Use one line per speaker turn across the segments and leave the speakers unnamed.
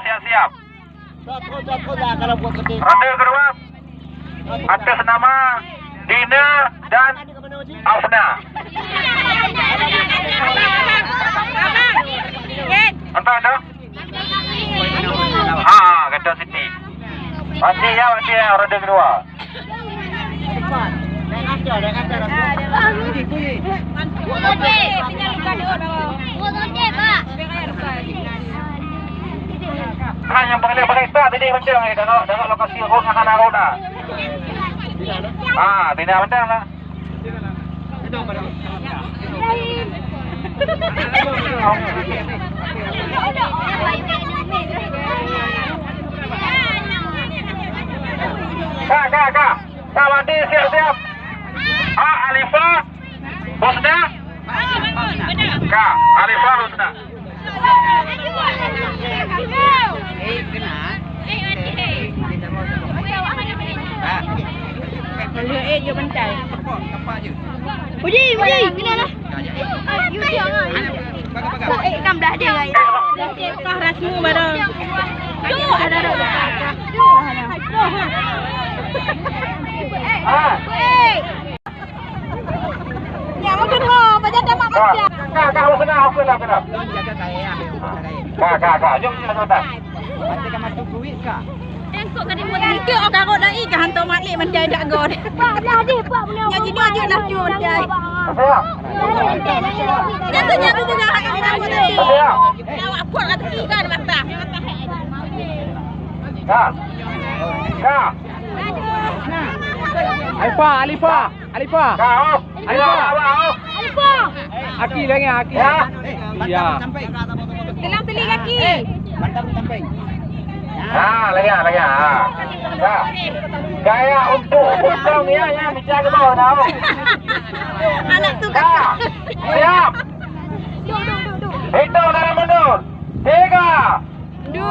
siap-siap. Ronde kedua atas nama Dina dan Afna. Entah ada? Kata Siti. Masih ya ronde kedua. Yang paling itu tadi macam dengan lokasi roda kana roda. Tidak macam lah. Kak. Mandi siap-siap. Alifah, Bosna. Kak, Alifah, Bosna.
Dia bentai. Puji, kena lah. Kam dah dia guys. Kah rasmu barang. Ada. Ya mungkin baca dapat baca.
Kak, aku kena. Kak, jom sini sebentar.
Nanti kamu masuk duit kak.
Kok kan dia buat ke orang garut dah ke hantar malik menjai dak god. Pak lah dia, Pak boleh. Yang ini aja lah cun jai. Jatuhnya aku juga hak kita tadi. Awak puan kat tepi kan mata.
Kak.
Alifah.
Kak,
Alifah. Aki lagi Aki.
Ya.
Dalam teling kaki.
Mantap sampai.
Lagi. Kak. Gaya untuk potong ya bicara ke bawah dah.
Anak tu
Kak. Siap. Hitung dari mundur. 3, 2, 1.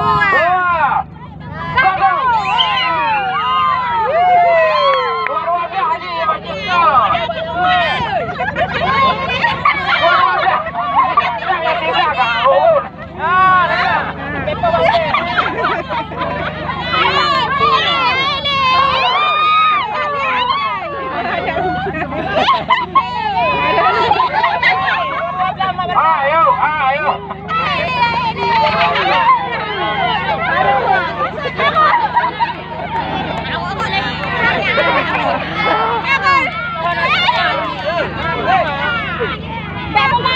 Ayo. Nanti mama.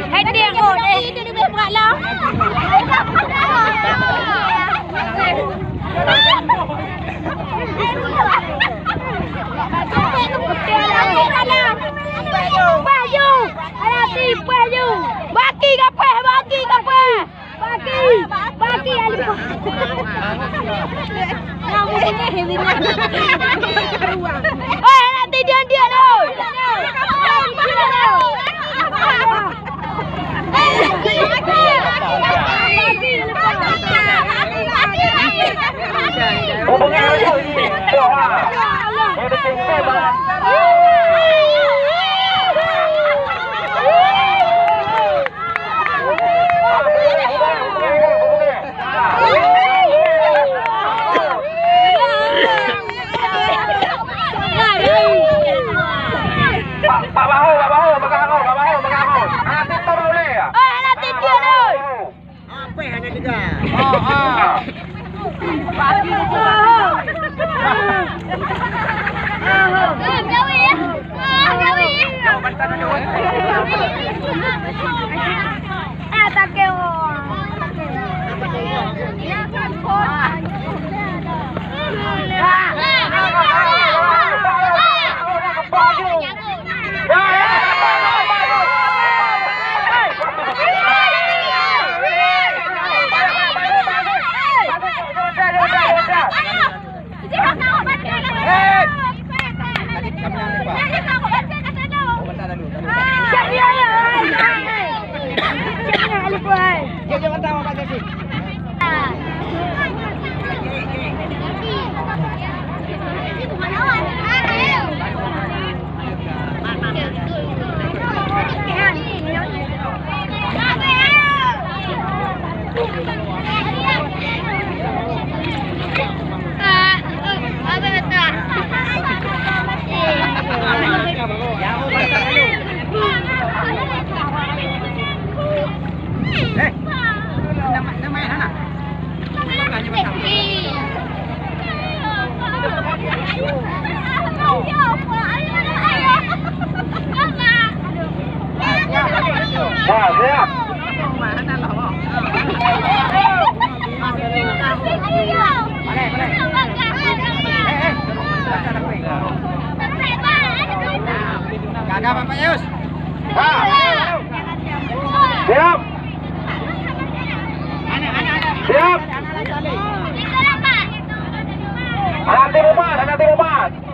Hai dia kau ni dia lebih berat lah. Baki kapeh. Baki Alifah. Kamu punya heavy man. Nanti dia tu. Pak Bahu, nanti tu boleh ya? Nanti dia tu.
Apa hanya tiga?
Bagi tu. Tak kau.
Kami yang lupa. Oh, bentar dulu. jangan tahu Pak Jasi. Nama mana?
Wah, siap.
Kagak Pak Yus.
Wah. Siap. Siap. Anak tim 4, anak tim 4.